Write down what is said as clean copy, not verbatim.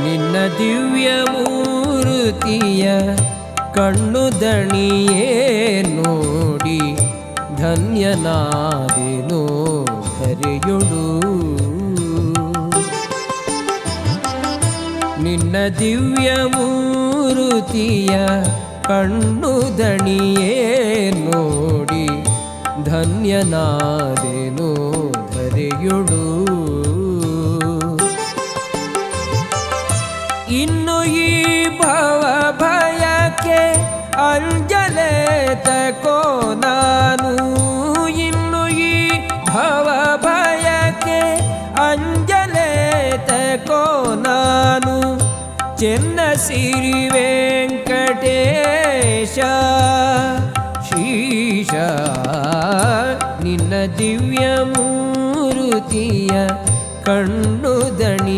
ನಿನ್ನ ದಿವ್ಯ ಮೂರುತಿಯ ಕಣ್ಣು ದಣಿಯೇ ನೋಡಿ ಧನ್ಯನಾದೆನೋ ಧರೆಯೊಳು. ನಿನ್ನ ದಿವ್ಯ ಮೂರುತಿಯ ಕಣ್ಣು ದಣಿಯೇ ನೋಡಿ ಧನ್ಯನಾದೆನೋ ಧರೆಯೊಳು. ಇನ್ನು ಈ ಭವ ಭಯಕ್ಕೆ ಅಂಜಲೆ ತಕೋ ನಾನು. ಇನ್ನು ಈ ಭವ ಭಯಕ್ಕೆ ಅಂಜಲೆ ತಕೋ ನಾನು. ಚೆನ್ನ ಸಿರಿ ವೆಂಕಟೇಶ ಶ್ರೀಶ ನಿನ್ನ ದಿವ್ಯ ಮೂರುತಿಯ ಕಣ್ಣು ದಣಿ